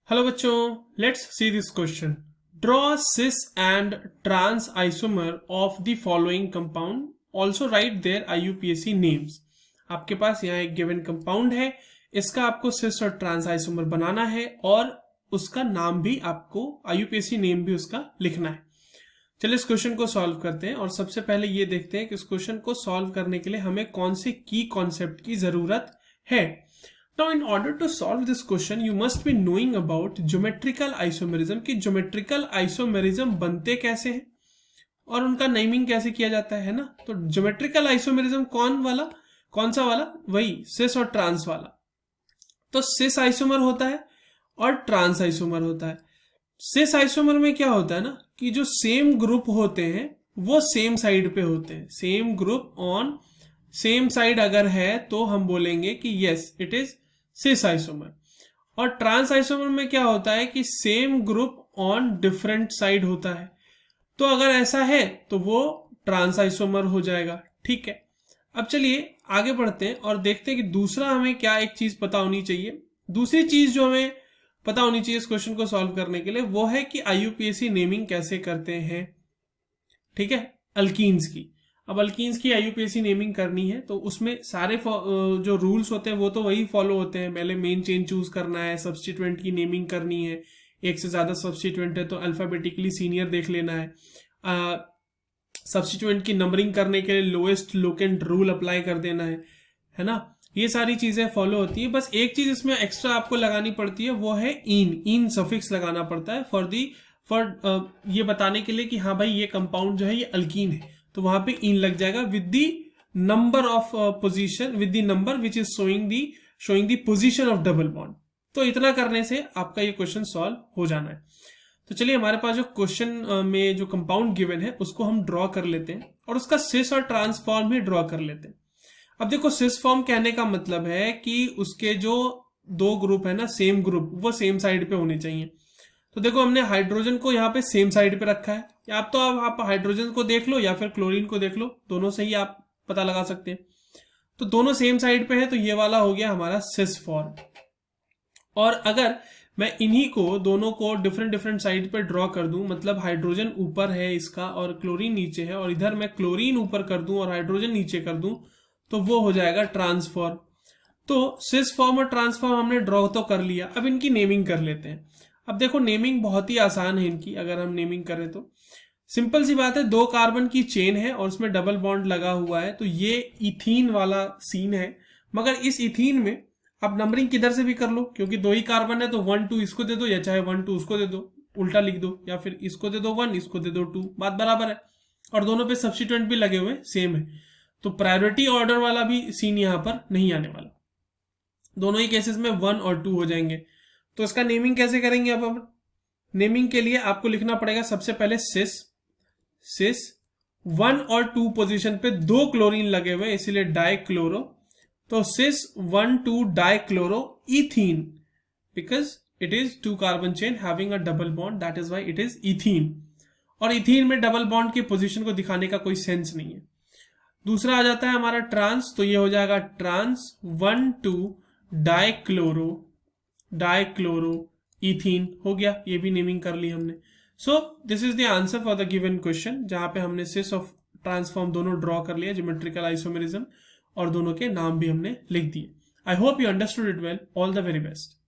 Hello बच्चों, let's see this question. Draw cis and trans isomer of the following compound, also write their IUPAC names. आपके पास यहाँ एक given compound है, इसका आपको सिस और ट्रांस आइसोमर बनाना है और उसका नाम भी आपको IUPAC नेम भी उसका लिखना है। चलिए इस क्वेश्चन को सॉल्व करते हैं और सबसे पहले ये देखते हैं कि इस क्वेश्चन को सॉल्व करने के लिए हमें कौन से की कॉन्सेप्ट की जरूरत है। Now, in order to solve this question, you must be knowing about geometrical isomerism कि geometrical isomerism बनते कैसे हैं और उनका नेमिंग कैसे किया जाता है ना। तो geometrical isomerism कौन सा वाला, वही सिस और ट्रांस वाला। तो सिस आइसोमर होता है और ट्रांस आइसोमर होता है। सिस आइसोमर में क्या होता है ना कि जो सेम ग्रुप होते हैं वो सेम साइड पे होते हैं। Same group on same side अगर है तो हम बोलेंगे कि yes it is cis isomer. और ट्रांस आइसोमर में क्या होता है कि same group on different side होता है। तो अगर ऐसा है तो वो ट्रांस आइसोमर हो जाएगा। ठीक है, अब चलिए आगे बढ़ते हैं और देखते हैं कि दूसरा हमें क्या एक चीज पता होनी चाहिए। दूसरी चीज जो हमें पता होनी चाहिए इस क्वेश्चन को सॉल्व करने के लिए वो है कि IUPAC नेमिंग कैसे करते हैं। ठीक है, अल्कीन्स की। अब अल्कीन्स की IUPAC नेमिंग करनी है तो उसमें सारे जो रूल्स होते हैं वो तो वही फॉलो होते हैं। पहले मेन चेन चूज करना है, सब्स्टिट्यूएंट की नेमिंग करनी है, एक से ज्यादा सब्स्टिट्यूएंट है तो अल्फाबेटिकली सीनियर देख लेना है। सब्स्टिट्यूएंट की नंबरिंग करने के लिए लोएस्ट लोकेंट रूल अप्लाई कर देना है ना। ये सारी चीजें फॉलो होती है। बस एक चीज इसमें एक्स्ट्रा आपको लगानी पड़ती है वो है इन सफिक्स लगाना पड़ता है फॉर ये बताने के लिए कि हाँ भाई ये कंपाउंड जो है ये अल्कीन है, तो वहां पे इन लग जाएगा with the number of position, with the number which is showing the position of double bond. तो इतना करने से आपका ये क्वेश्चन सॉल्व हो जाना है। तो चलिए हमारे पास जो क्वेश्चन में जो कंपाउंड गिवन है उसको हम ड्रॉ कर लेते हैं और उसका सिस और ट्रांसफॉर्म ही ड्रॉ कर लेते हैं। अब देखो सिस फॉर्म कहने का मतलब है कि उसके जो दो ग्रुप है ना, सेम ग्रुप, वो सेम साइड पे होने चाहिए। तो देखो हमने हाइड्रोजन को यहाँ पे सेम साइड पे रखा है, या आप तो आप हाइड्रोजन को देख लो या फिर क्लोरीन को देख लो, दोनों से ही आप पता लगा सकते हैं। तो दोनों सेम साइड पे है तो ये वाला हो गया हमारा सिस फॉर्म। और अगर मैं इन्हीं को दोनों को डिफरेंट साइड पे ड्रॉ कर दूं, मतलब हाइड्रोजन ऊपर है इसका और क्लोरीन नीचे है, और इधर मैं क्लोरीन ऊपर कर दूं और हाइड्रोजन नीचे कर दूं, तो वो हो जाएगा ट्रांसफॉर्म। तो सिस फॉर्म और ट्रांसफॉर्म हमने ड्रॉ तो कर लिया, अब इनकी नेमिंग कर लेते हैं। अब देखो नेमिंग बहुत ही आसान है इनकी। अगर हम नेमिंग करें तो सिंपल सी बात है, 2 कार्बन की चेन है और उसमें डबल बॉन्ड लगा हुआ है, तो ये इथीन वाला सीन है। मगर इस इथीन में आप नंबरिंग किधर से भी कर लो, क्योंकि 2 ही कार्बन है तो 1 2 इसको दे दो, या चाहे 1 2 उसको दे दो, उल्टा लिख दो, या फिर इसको दे दो 1 इसको दे दो 2, बात बराबर है। और दोनों पे सब्स्टिट्यूएंट भी लगे हुए सेम है, तो प्रायोरिटी ऑर्डर वाला भी सीन यहां पर नहीं आने वाला। दोनों ही केसेस में 1 और 2 हो जाएंगे। तो इसका नेमिंग कैसे करेंगे? अब हम नेमिंग के लिए आपको लिखना पड़ेगा सबसे पहले सिस 1 और 2 पोजीशन पे 2 क्लोरीन लगे हुए इसीलिए डाइक्लोरो। तो सिस 1 2 dichloro ethene, because it is 2 carbon chain having a double bond, that is why it is ethene. और इथीन में डबल बॉन्ड की पोजीशन को दिखाने का कोई सेंस नहीं है। दूसरा आ जाता है हमारा ट्रांस, तो ये हो जाएगा ट्रांस 1 2 डाइक्लोरो इथीन हो गया। ये भी नेमिंग कर ली हमने। So this is the answer for the given question, जहां पे हमने सिस ऑफ ट्रांसफॉर्म दोनों ड्रॉ कर लिया, ज्योमेट्रिकल आइसोमेरिज्म, और दोनों के नाम भी हमने लिख दिए। I hope you understood it well. All the very best.